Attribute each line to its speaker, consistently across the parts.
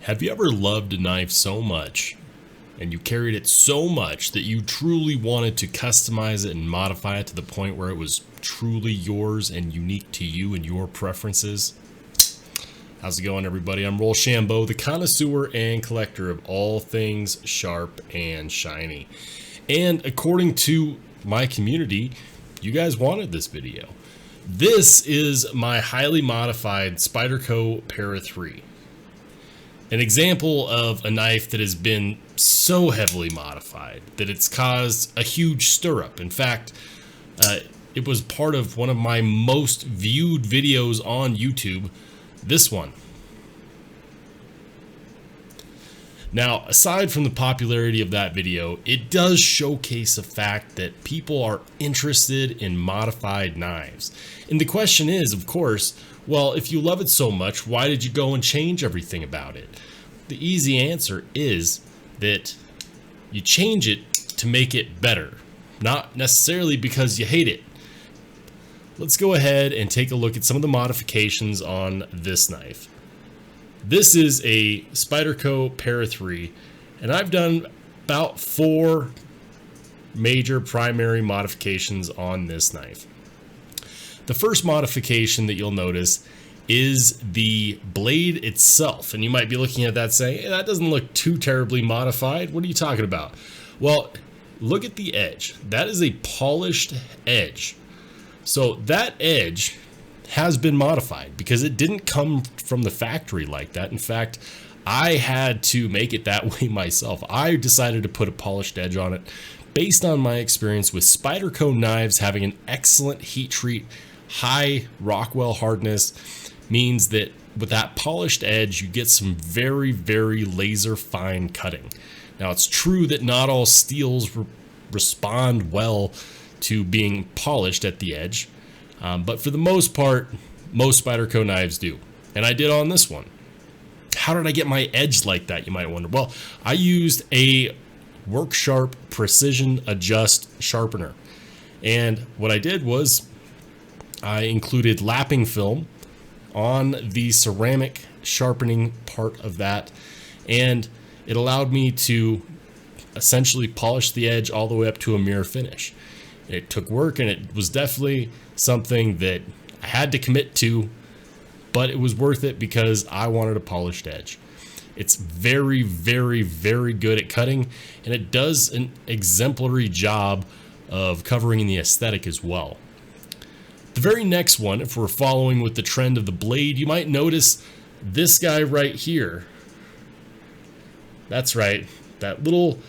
Speaker 1: Have you ever loved a knife so much and you carried it so much that you truly wanted to customize it and modify it to the point where it was truly yours and unique to you and your preferences? How's it going, everybody? I'm Rollshambo, the connoisseur and collector of all things sharp and shiny. And according to my community, you guys wanted this video. This is my highly modified Spyderco Para 3. An example of a knife that has been so heavily modified that it's caused a huge stir-up. In fact, it was part of one of my most viewed videos on YouTube, this one. Now, aside from the popularity of that video, it does showcase the fact that people are interested in modified knives. And the question is, of course, well, if you love it so much, why did you go and change everything about it? The easy answer is that you change it to make it better, not necessarily because you hate it. Let's go ahead and take a look at some of the modifications on this knife. This is a Spyderco Para 3, and I've done about 4 major primary modifications on this knife. The first modification that you'll notice is the blade itself, and you might be looking at that saying, hey, that doesn't look too terribly modified. What are you talking about? Well, look at the edge. That is a polished edge. So that edge has been modified because it didn't come from the factory like that. In fact, I had to make it that way myself. I decided to put a polished edge on it based on my experience with Spyderco knives having an excellent heat treat, high Rockwell hardness, means that with that polished edge, you get some very, very laser fine cutting. Now, it's true that not all steels respond well to being polished at the edge, but for the most part, most Spyderco knives do. And I did on this one. How did I get my edge like that, you might wonder? Well, I used a Work Sharp Precision Adjust sharpener. And what I did was I included lapping film on the ceramic sharpening part of that, and it allowed me to essentially polish the edge all the way up to a mirror finish. It took work, and it was definitely something that I had to commit to, but it was worth it because I wanted a polished edge. It's very, very, very good at cutting, and it does an exemplary job of covering the aesthetic as well. The very next one, if we're following with the trend of the blade, you might notice this guy right here. That's right, that little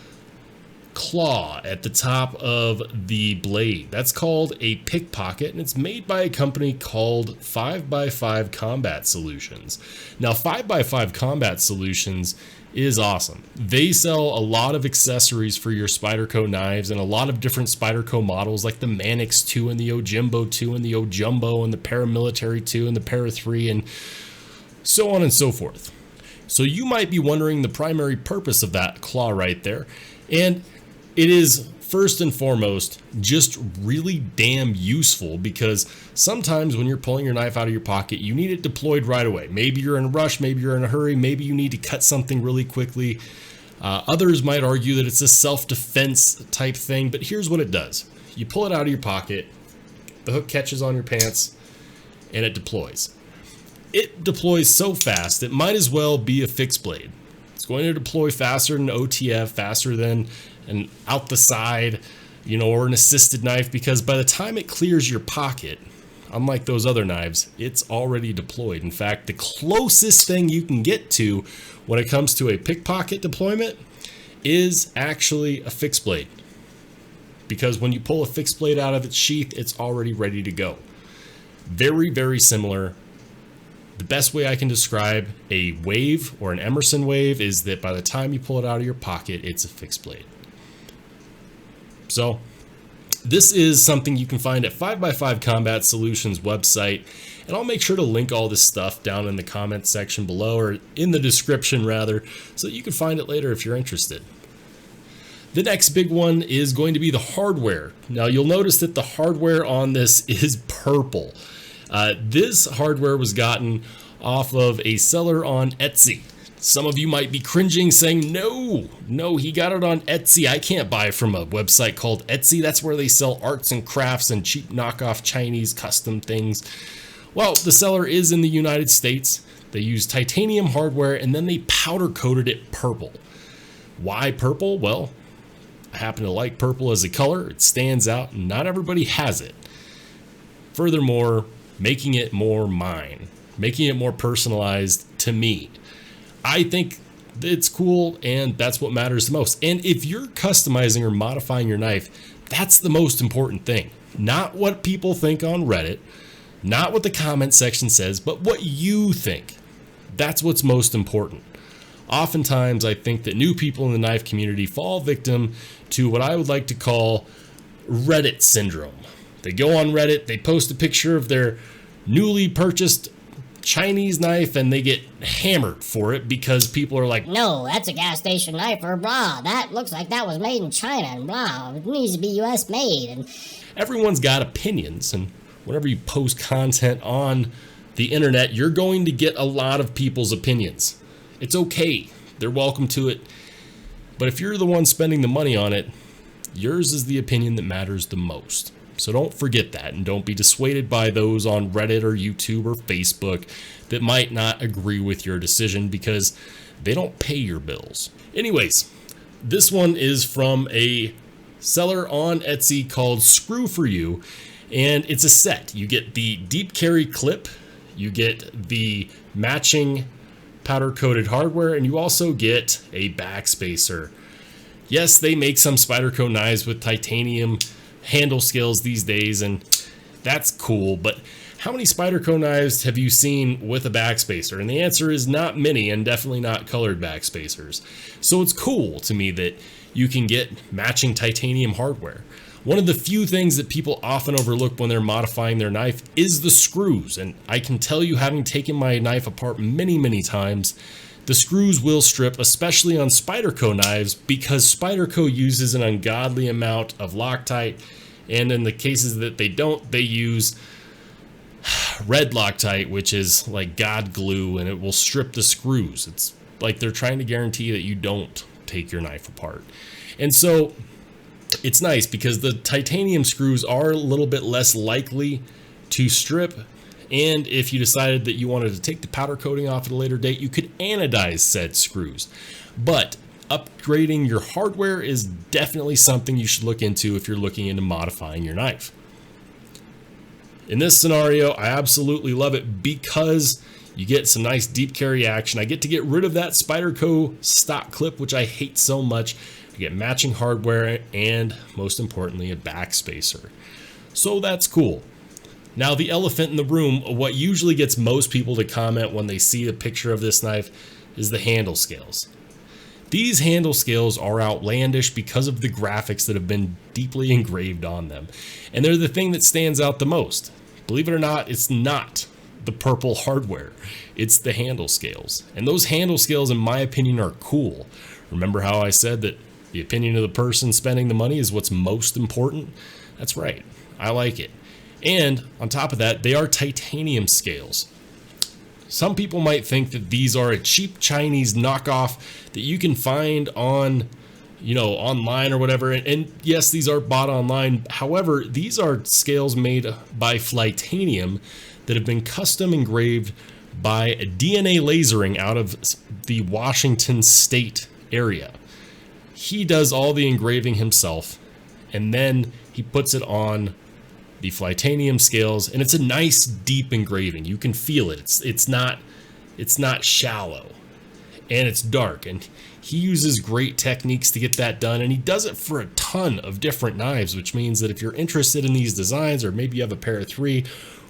Speaker 1: claw at the top of the blade. That's called a pickpocket, and it's made by a company called 5x5 Combat Solutions. Now, 5x5 Combat Solutions is awesome. They sell a lot of accessories for your Spyderco knives and a lot of different Spyderco models like the Manix 2 and the Ojimbo 2 and the Ojumbo and the Paramilitary 2 and the Para 3 and so on and so forth. So you might be wondering the primary purpose of that claw right there, and it is first and foremost just really damn useful because sometimes when you're pulling your knife out of your pocket, you need it deployed right away. Maybe you're in a rush, maybe you're in a hurry, maybe you need to cut something really quickly. Others might argue that it's a self-defense type thing, but here's what it does. You pull it out of your pocket, the hook catches on your pants, and it deploys. It deploys so fast, it might as well be a fixed blade. It's going to deploy faster than OTF, faster than an out the side, or an assisted knife, because by the time it clears your pocket, unlike those other knives, it's already deployed. In fact, the closest thing you can get to when it comes to a pickpocket deployment is actually a fixed blade, because when you pull a fixed blade out of its sheath, it's already ready to go. Very, very similar. The best way I can describe a wave or an Emerson wave is that by the time you pull it out of your pocket, it's a fixed blade. So this is something you can find at 5x5 Combat Solutions website, and I'll make sure to link all this stuff down in the comment section below, or in the description rather, so that you can find it later if you're interested. The next big one is going to be the hardware. Now you'll notice that the hardware on this is purple. This hardware was gotten off of a seller on Etsy. Some of you might be cringing saying, no, he got it on Etsy. I can't buy from a website called Etsy. That's where they sell arts and crafts and cheap knockoff Chinese custom things. Well, the seller is in the United States. They use titanium hardware and then they powder coated it purple. Why purple? Well, I happen to like purple as a color. It stands out and not everybody has it. Furthermore, making it more mine, making it more personalized to me. I think it's cool, and that's what matters the most. And if you're customizing or modifying your knife, that's the most important thing. Not what people think on Reddit, not what the comment section says, but what you think. That's what's most important. Oftentimes, I think that new people in the knife community fall victim to what I would like to call Reddit syndrome. They go on Reddit, they post a picture of their newly purchased Chinese knife and they get hammered for it because people are like,
Speaker 2: no, that's a gas station knife, or blah, that looks like that was made in China, and blah, it needs to be US made. And
Speaker 1: everyone's got opinions, and whenever you post content on the internet, you're going to get a lot of people's opinions. It's okay, they're welcome to it, but if you're the one spending the money on it, yours is the opinion that matters the most. So don't forget that, and don't be dissuaded by those on Reddit or YouTube or Facebook that might not agree with your decision because they don't pay your bills. Anyways, this one is from a seller on Etsy called Screw For You, and it's a set. You get the deep carry clip, you get the matching powder coated hardware, and you also get a backspacer. Yes, they make some Spyderco knives with titanium handle scales these days, and that's cool, but how many Spyderco knives have you seen with a backspacer? And the answer is not many, and definitely not colored backspacers. So it's cool to me that you can get matching titanium hardware. One of the few things that people often overlook when they're modifying their knife is the screws, and I can tell you, having taken my knife apart many times, the screws will strip, especially on Spyderco knives, because Spyderco uses an ungodly amount of Loctite, and in the cases that they don't, they use red Loctite, which is like God glue, and it will strip the screws. It's like they're trying to guarantee that you don't take your knife apart. And so it's nice because the titanium screws are a little bit less likely to strip. And if you decided that you wanted to take the powder coating off at a later date, you could anodize said screws. But upgrading your hardware is definitely something you should look into if you're looking into modifying your knife. In this scenario, I absolutely love it because you get some nice deep carry action. I get to get rid of that Spyderco stock clip, which I hate so much. I get matching hardware and, most importantly, a backspacer. So that's cool. Now, the elephant in the room, what usually gets most people to comment when they see a picture of this knife is the handle scales. These handle scales are outlandish because of the graphics that have been deeply engraved on them. And they're the thing that stands out the most. Believe it or not, it's not the purple hardware. It's the handle scales. And those handle scales, in my opinion, are cool. Remember how I said that the opinion of the person spending the money is what's most important? That's right. I like it. And on top of that, they are titanium scales. Some people might think that these are a cheap Chinese knockoff that you can find on, online or whatever. And yes, these are bought online. However, these are scales made by Flytanium that have been custom engraved by DNA lasering out of the Washington State area. He does all the engraving himself, and then he puts it on the Flytanium scales, and it's a nice deep engraving. You can feel it. It's not shallow, and it's dark, and he uses great techniques to get that done, and he does it for a ton of different knives, which means that if you're interested in these designs, or maybe you have a Para 3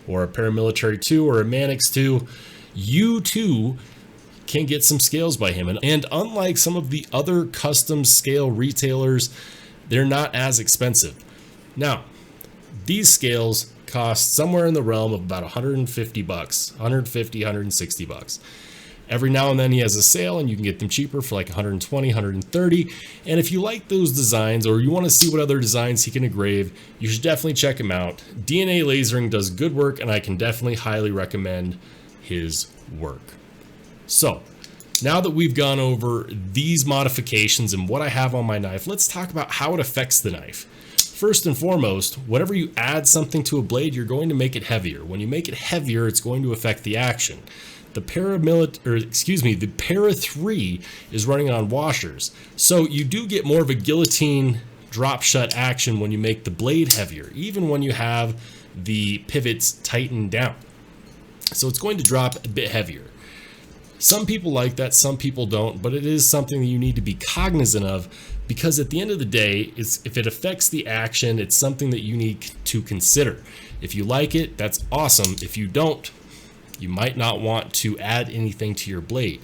Speaker 1: or a Paramilitary 2 or a Manix 2, you too can get some scales by him. And unlike some of the other custom scale retailers, they're not as expensive. Now, these scales cost somewhere in the realm of about $150, $160. Every now and then he has a sale and you can get them cheaper for like $120, $130. And if you like those designs, or you want to see what other designs he can engrave, you should definitely check him out. DNA Lasering does good work, and I can definitely highly recommend his work. So Now that we've gone over these modifications and what I have on my knife, let's talk about how it affects the knife. First and foremost, whenever you add something to a blade, you're going to make it heavier. When you make it heavier, it's going to affect the action. The Para 3 is running on washers, so you do get more of a guillotine drop shut action when you make the blade heavier, even when you have the pivots tightened down. So it's going to drop a bit heavier. Some people like that, some people don't, but it is something that you need to be cognizant of, because at the end of the day, if it affects the action, it's something that you need to consider. If you like it, that's awesome. If you don't, you might not want to add anything to your blade.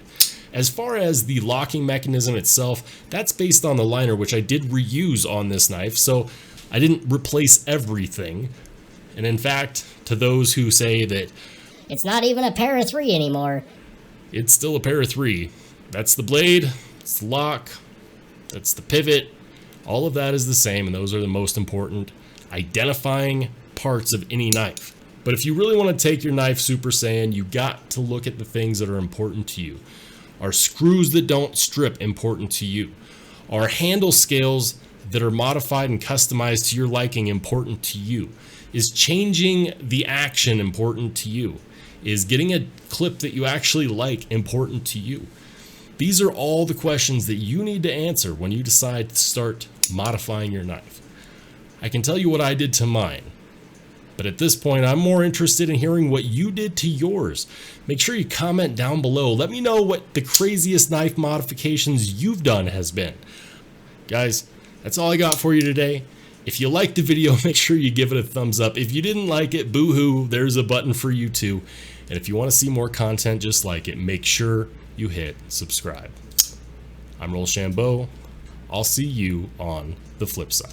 Speaker 1: As far as the locking mechanism itself, that's based on the liner, which I did reuse on this knife, so I didn't replace everything. And in fact, to those who say that
Speaker 2: it's not even a Para 3 anymore,
Speaker 1: it's still a Para 3. That's the blade, it's the lock, that's the pivot. All of that is the same, and those are the most important identifying parts of any knife. But if you really want to take your knife Super Saiyan, you got to look at the things that are important to you. Are screws that don't strip important to you? Are handle scales that are modified and customized to your liking important to you? Is changing the action important to you? Is getting a clip that you actually like important to you? These are all the questions that you need to answer when you decide to start modifying your knife. I can tell you what I did to mine, but at this point, I'm more interested in hearing what you did to yours. Make sure you comment down below. Let me know what the craziest knife modifications you've done has been. Guys, that's all I got for you today. If you liked the video, make sure you give it a thumbs up. If you didn't like it, boo-hoo, there's a button for you too. And if you want to see more content just like it, make sure you hit subscribe. I'm Rollshambo. I'll see you on the flip side.